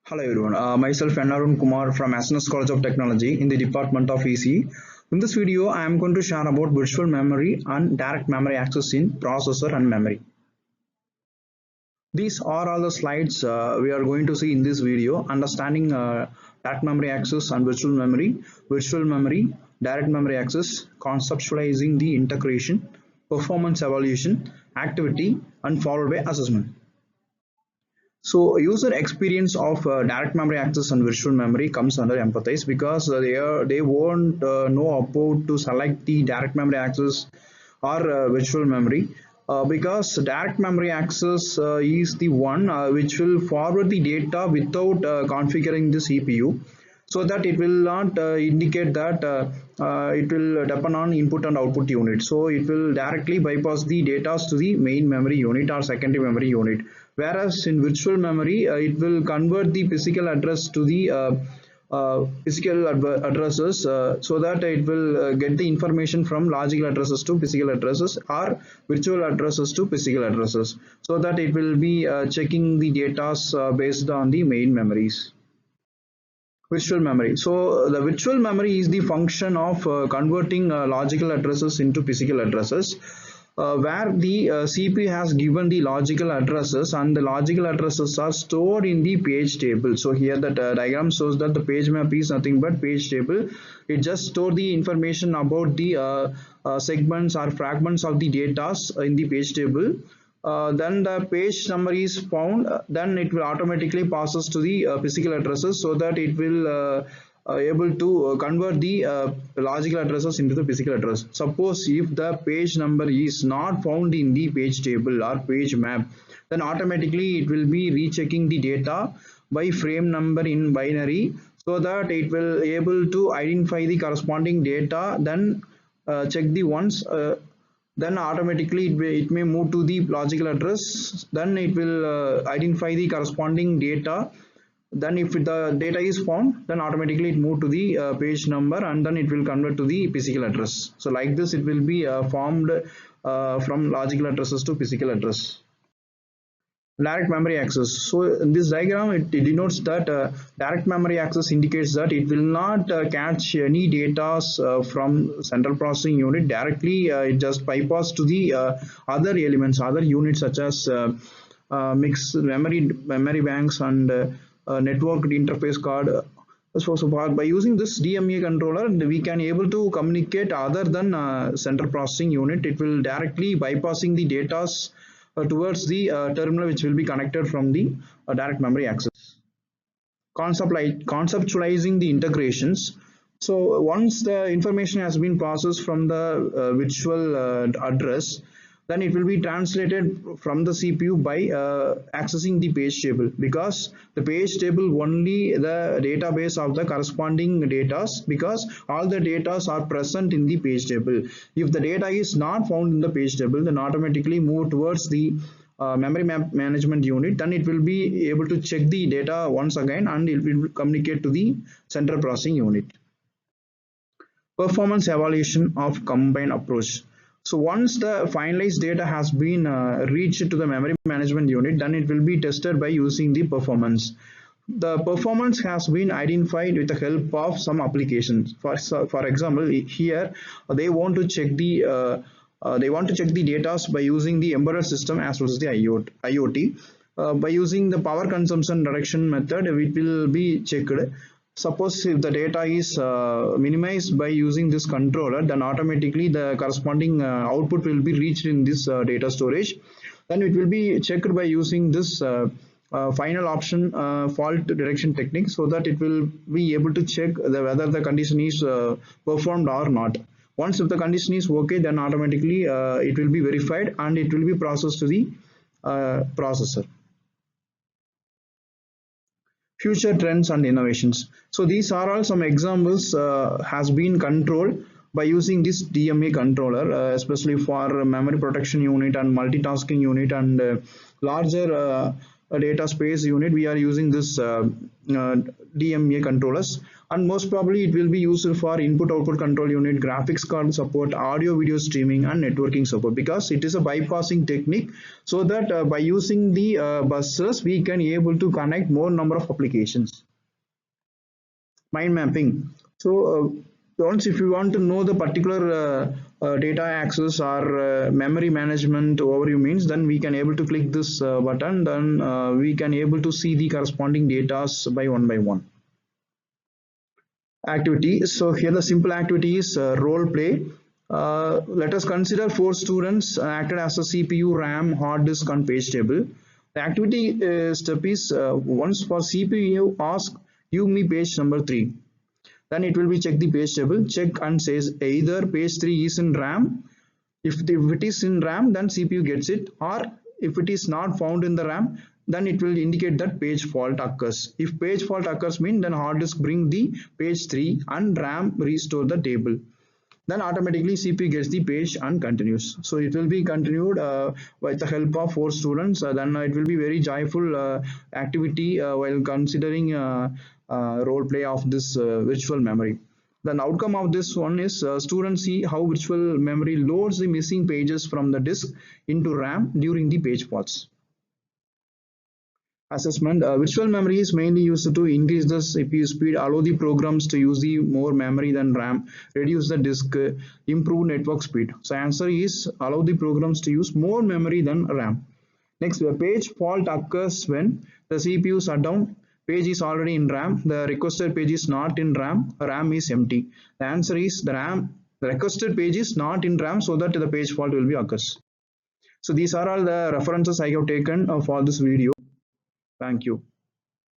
Hello everyone, myself Arun Kumar from SNS College of Technology in the Department of EC. In this video, I am going to share about virtual memory and direct memory access in processor and memory. These are all the slides we are going to see in this video, understanding direct memory access and virtual memory, direct memory access, conceptualizing the integration, performance evaluation, activity, and followed by assessment. So user experience of direct memory access and virtual memory comes under empathize because they won't know about to select the direct memory access or virtual memory because direct memory access is the one which will forward the data without configuring the CPU, so that it will not indicate that it will depend on input and output unit. So it will directly bypass the data to the main memory unit or secondary memory unit, whereas in virtual memory it will convert the physical address to the physical addresses, so that it will get the information from logical addresses to physical addresses or virtual addresses to physical addresses, so that it will be checking the data based on the main memories. Virtual memory. So the virtual memory is the function of converting logical addresses into physical addresses, where the CPU has given the logical addresses and the logical addresses are stored in the page table. So here that diagram shows that the page map is nothing but page table. It just store the information about the segments or fragments of the data in the page table. Then the page number is found, then it will automatically passes to the physical addresses, so that it will able to convert the logical addresses into the physical address. Suppose if the page number is not found in the page table or page map, then automatically it will be rechecking the data by frame number in binary, so that it will able to identify the corresponding data, then check the ones, then automatically it may move to the logical address, then it will identify the corresponding data, then if the data is found, then automatically it move to the page number, and then it will convert to the physical address. So like this it will be formed from logical addresses to physical address. Direct memory access. So in this diagram it denotes that direct memory access indicates that it will not catch any data from central processing unit directly. It just bypass to the other elements, other units, such as mixed memory banks and network interface card. So by using this DMA controller, we can able to communicate other than central processing unit. It will directly bypassing the data towards the terminal which will be connected from the direct memory access. Conceptualizing the integrations. So once the information has been processed from the virtual address, then it will be translated from the CPU by accessing the page table, because the page table only the database of the corresponding data, because all the data are present in the page table. If the data is not found in the page table, then automatically move towards the memory map management unit, then it will be able to check the data once again and it will communicate to the central processing unit. Performance evaluation of combined approach. So once the finalized data has been reached to the memory management unit, then it will be tested by using the performance. The performance has been identified with the help of some applications. For example, here they want to check the data by using the embedded system as well as the IoT. By using the power consumption reduction method, it will be checked. Suppose if the data is minimized by using this controller, then automatically the corresponding output will be reached in this data storage. Then it will be checked by using this final option fault detection technique, so that it will be able to check whether the condition is performed or not. Once if the condition is okay, then automatically it will be verified and it will be processed to the processor. Future trends and innovations. So these are all some examples has been controlled by using this DMA controller, especially for memory protection unit and multitasking unit and larger data space unit, we are using this DMA controllers, and most probably it will be used for input output control unit, graphics card support, audio video streaming, and networking support, because it is a bypassing technique, so that by using the buses we can able to connect more number of applications. Mind mapping. So once if you want to know the particular data access or memory management overview means, then we can able to click this button, then we can able to see the corresponding data by one. Activity. So here the simple activity is role play. Let us consider 4 students acted as a CPU, RAM, hard disk, and page table. The activity step is once for CPU ask give me page number 3. Then it will be check the page table, check and says either page 3 is in RAM. If it is in RAM, then CPU gets it, or if it is not found in the RAM, then it will indicate that page fault occurs. If page fault occurs mean, then hard disk bring the page 3 and RAM restore the table. Then automatically CPU gets the page and continues. So it will be continued with the help of 4 students. Then it will be very joyful activity while considering role play of this virtual memory. The outcome of this one is students see how virtual memory loads the missing pages from the disk into RAM during the page faults. Assessment. Virtual memory is mainly used to increase the CPU speed, allow the programs to use the more memory than RAM, reduce the disk, improve network speed. So answer is allow the programs to use more memory than RAM. Next, the page fault occurs when the CPU shutdown, page is already in RAM, the requested page is not in RAM, RAM is empty. The answer is the requested page is not in RAM, so that the page fault will be occurs. So these are all the references I have taken for this video. Thank you.